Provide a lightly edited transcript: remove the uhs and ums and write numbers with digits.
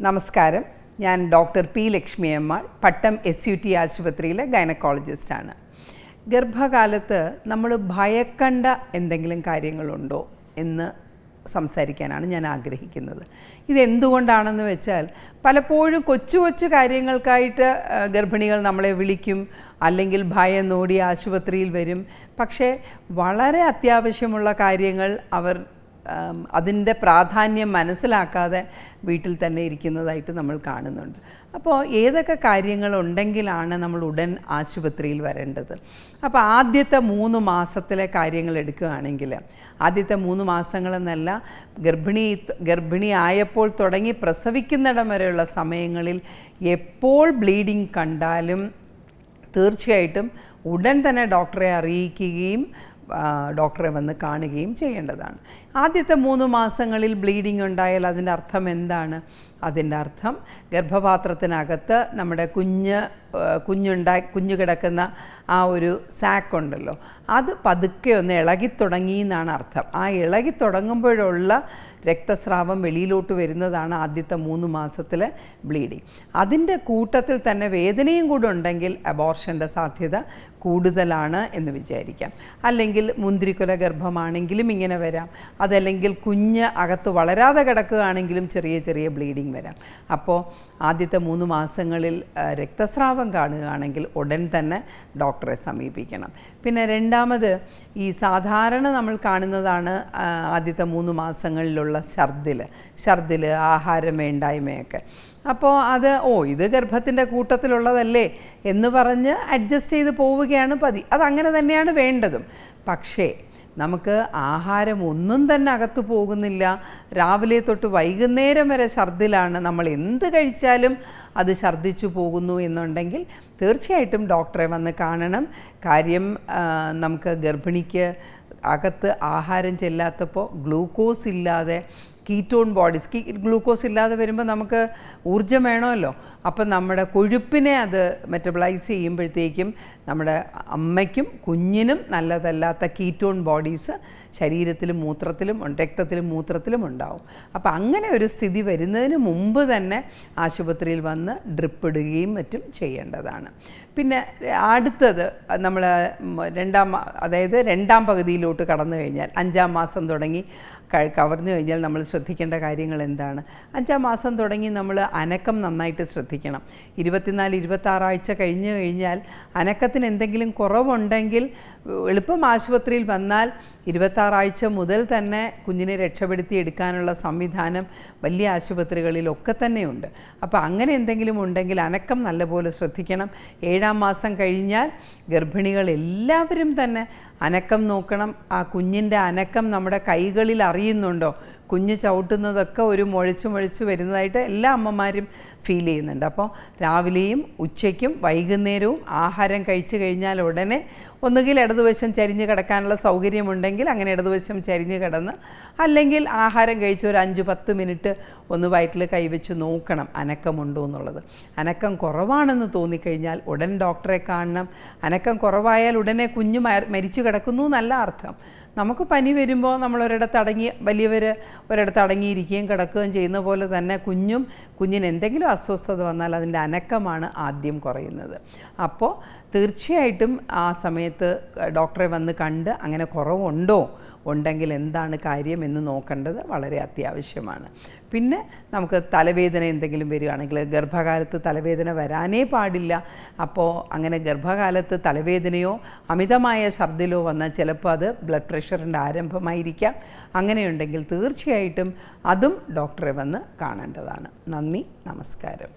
നമസ്കാരം. ഞാൻ doctor P Lakshmiyamma, പട്ടം SUT ആശുപത്രിയിലെ ഗൈനക്കോളജിസ്റ്റാണ്. ഗർഭകാലത്ത് നമ്മൾ ഭയക്കേണ്ട എന്തെങ്കിലും കാര്യങ്ങളുണ്ടോ എന്ന് സംസാരിക്കാനാണ് ഞാൻ ആഗ്രഹിക്കുന്നത്. ഇതെന്തുകൊണ്ടാണെന്ന് വെച്ചാൽ, പലപ്പോഴും കൊച്ചു കൊച്ചു കാര്യങ്ങൾക്കായിട്ട് ഗർഭിണികൾ നമ്മളെ വിളിക്കും, അല്ലെങ്കിൽ ഭയന്നോടി ആശുപത്രിയിൽ വരും. പക്ഷേ വളരെ അത്യാവശ്യമുള്ള കാര്യങ്ങൾ അവർ അതിൻ്റെ പ്രാധാന്യം മനസ്സിലാക്കാതെ വീട്ടിൽ തന്നെ ഇരിക്കുന്നതായിട്ട് നമ്മൾ കാണുന്നുണ്ട്. അപ്പോൾ ഏതൊക്കെ കാര്യങ്ങളുണ്ടെങ്കിലാണ് നമ്മൾ ഉടൻ ആശുപത്രിയിൽ വരേണ്ടത്? അപ്പോൾ ആദ്യത്തെ 3 മാസത്തിലെ കാര്യങ്ങൾ എടുക്കുകയാണെങ്കിൽ, ആദ്യത്തെ 3 മാസങ്ങളെന്നല്ല, ഗർഭിണിയായപ്പോൾ തുടങ്ങി പ്രസവിക്കുന്നിടം വരെയുള്ള സമയങ്ങളിൽ എപ്പോൾ ബ്ലീഡിങ് കണ്ടാലും തീർച്ചയായിട്ടും ഉടൻ തന്നെ ഡോക്ടറെ അറിയിക്കുകയും ഡോക്ടറെ വന്ന് കാണുകയും ചെയ്യേണ്ടതാണ്. ആദ്യത്തെ 3 മാസങ്ങളിൽ ബ്ലീഡിംഗ് ഉണ്ടായാൽ അതിൻ്റെ അർത്ഥം എന്താണ്? അതിൻ്റെ അർത്ഥം ഗർഭപാത്രത്തിനകത്ത് നമ്മുടെ കുഞ്ഞു കിടക്കുന്ന ആ ഒരു സാക്ക് ഉണ്ടല്ലോ, അത് പതുക്കെ ഒന്ന് ഇളകിത്തുടങ്ങി എന്നാണ് അർത്ഥം. ആ ഇളകിത്തുടങ്ങുമ്പോഴുള്ള രക്തസ്രാവം വെളിയിലോട്ട് വരുന്നതാണ് ആദ്യത്തെ 3 മാസത്തിലെ ബ്ലീഡിങ്. അതിൻ്റെ കൂട്ടത്തിൽ തന്നെ വേദനയും കൂടെ ഉണ്ടെങ്കിൽ അബോർഷൻ്റെ സാധ്യത കൂടുതലാണ് എന്ന് വിചാരിക്കാം. അല്ലെങ്കിൽ മുന്തിരിക്കുല ഗർഭമാണെങ്കിലും ഇങ്ങനെ വരാം. അതല്ലെങ്കിൽ കുഞ്ഞ് അകത്ത് വളരാതെ കിടക്കുകയാണെങ്കിലും ചെറിയ ചെറിയ ബ്ലീഡിങ് വരാം. അപ്പോൾ ആദ്യത്തെ 3 മാസങ്ങളിൽ രക്തസ്രാവം കാണുകയാണെങ്കിൽ ഉടൻ തന്നെ ഡോക്ടറെ സമീപിക്കണം. പിന്നെ രണ്ടാമത്, ഈ സാധാരണ നമ്മൾ കാണുന്നതാണ് ആദ്യത്തെ 3 മാസങ്ങളിലുള്ള ഛർദിൽ, ആഹാരം വേണ്ടായ്മയൊക്കെ. അപ്പോൾ അത് ഇത് ഗർഭത്തിൻ്റെ കൂട്ടത്തിലുള്ളതല്ലേ എന്ന് പറഞ്ഞ് അഡ്ജസ്റ്റ് ചെയ്ത് പോവുകയാണ് പതി. അതങ്ങനെ തന്നെയാണ് വേണ്ടതും. പക്ഷേ നമുക്ക് ആഹാരം ഒന്നും തന്നെ അകത്ത് പോകുന്നില്ല, രാവിലെ തൊട്ട് വൈകുന്നേരം വരെ ഛർദിലാണ്, നമ്മൾ എന്ത് കഴിച്ചാലും അത് ഛർദ്ദിച്ചു പോകുന്നു എന്നുണ്ടെങ്കിൽ തീർച്ചയായിട്ടും ഡോക്ടറെ വന്ന് കാണണം. കാര്യം നമുക്ക് ഗർഭിണിക്ക് അകത്ത് ആഹാരം ചെല്ലാത്തപ്പോൾ ഗ്ലൂക്കോസ് ഇല്ലാതെ കീറ്റോൺ ബോഡീസ്, ഗ്ലൂക്കോസ് ഇല്ലാതെ വരുമ്പോൾ നമുക്ക് ഊർജ്ജം വേണമല്ലോ. അപ്പം നമ്മുടെ കൊഴുപ്പിനെ അത് മെറ്റബിളൈസ് ചെയ്യുമ്പോഴത്തേക്കും നമ്മുടെ അമ്മയ്ക്കും കുഞ്ഞിനും നല്ലതല്ലാത്ത കീറ്റോൺ ബോഡീസ് ശരീരത്തിലും രക്തത്തിലും മൂത്രത്തിലും ഉണ്ടാവും. അപ്പോൾ അങ്ങനെ ഒരു സ്ഥിതി വരുന്നതിന് മുമ്പ് തന്നെ ആശുപത്രിയിൽ വന്ന് ഡ്രിപ്പ് ഇടുകയും മറ്റും ചെയ്യേണ്ടതാണ്. പിന്നെ അടുത്തത്, നമ്മൾ രണ്ടാം പകുതിയിലോട്ട് കടന്നു കഴിഞ്ഞാൽ, 5-ാം മാസം തുടങ്ങി കവർന്നു കഴിഞ്ഞാൽ നമ്മൾ ശ്രദ്ധിക്കേണ്ട കാര്യങ്ങൾ എന്താണ്? 5-ാം മാസം തുടങ്ങി നമ്മൾ അനക്കം നന്നായിട്ട് ശ്രദ്ധിക്കണം. 24-26 ആഴ്ച കഴിഞ്ഞു കഴിഞ്ഞാൽ അനക്കത്തിന് എന്തെങ്കിലും കുറവുണ്ടെങ്കിൽ എളുപ്പം ആശുപത്രിയിൽ വന്നാൽ 26 ആഴ്ച മുതൽ തന്നെ കുഞ്ഞിനെ രക്ഷപ്പെടുത്തി എടുക്കാനുള്ള സംവിധാനം വലിയ ആശുപത്രികളിലൊക്കെ തന്നെയുണ്ട്. അപ്പോൾ അങ്ങനെ എന്തെങ്കിലും ഉണ്ടെങ്കിൽ അനക്കം നല്ലപോലെ ശ്രദ്ധിക്കണം. 7-ാം മാസം കഴിഞ്ഞാൽ ഗർഭിണികൾ എല്ലാവരും തന്നെ അനക്കം നോക്കണം. ആ കുഞ്ഞിൻ്റെ അനക്കം നമ്മുടെ കൈകളിൽ അറിയുന്നുണ്ടോ? കുഞ്ഞ് ചവിട്ടുന്നതൊക്കെ ഒരു മുഴച്ച് വരുന്നതായിട്ട് എല്ലാ അമ്മമാരും ഫീൽ ചെയ്യുന്നുണ്ട്. അപ്പോൾ രാവിലെയും ഉച്ചയ്ക്കും വൈകുന്നേരവും ആഹാരം കഴിച്ചു കഴിഞ്ഞാൽ ഉടനെ ഒന്നുകിൽ ഇടതുവശം ചരിഞ്ഞ് കിടക്കാനുള്ള സൗകര്യമുണ്ടെങ്കിൽ അങ്ങനെ ഇടതുവശം ചരിഞ്ഞ് കിടന്ന്, അല്ലെങ്കിൽ ആഹാരം കഴിച്ച് ഒരു 5-10 മിനിറ്റ് ഒന്ന് വയറ്റിൽ കൈവച്ച് നോക്കണം അനക്കമുണ്ടോ എന്നുള്ളത്. അനക്കം കുറവാണെന്ന് തോന്നിക്കഴിഞ്ഞാൽ ഉടൻ ഡോക്ടറെ കാണണം. അനക്കം കുറവായാൽ ഉടനെ കുഞ്ഞ് മരിച്ചു കിടക്കുന്നു എന്നല്ല അർത്ഥം. നമുക്ക് പനി വരുമ്പോൾ നമ്മൾ വലിയവർ ഒരിടത്ത് അടങ്ങിയിരിക്കുകയും കിടക്കുകയും ചെയ്യുന്ന പോലെ തന്നെ കുഞ്ഞിന് എന്തെങ്കിലും അസ്വസ്ഥത വന്നാൽ അതിൻ്റെ അനക്കമാണ് ആദ്യം കുറയുന്നത്. അപ്പോൾ തീർച്ചയായിട്ടും ആ സമയത്ത് ഡോക്ടറെ വന്ന് കണ്ട് അങ്ങനെ ഉണ്ടെങ്കിൽ എന്താണ് കാര്യം എന്ന് നോക്കേണ്ടത് വളരെ അത്യാവശ്യമാണ്. പിന്നെ നമുക്ക് തലവേദന എന്തെങ്കിലും വരികയാണെങ്കിൽ, ഗർഭകാലത്ത് തലവേദന വരാനേ പാടില്ല. അപ്പോൾ അങ്ങനെ ഗർഭകാലത്ത് തലവേദനയോ അമിതമായ ഛർദിലോ വന്നാൽ ചിലപ്പോൾ അത് ബ്ലഡ് പ്രഷറിൻ്റെ ആരംഭമായിരിക്കാം. അങ്ങനെയുണ്ടെങ്കിൽ തീർച്ചയായിട്ടും അതും ഡോക്ടറെ വന്ന് കാണേണ്ടതാണ്. നന്ദി, നമസ്കാരം.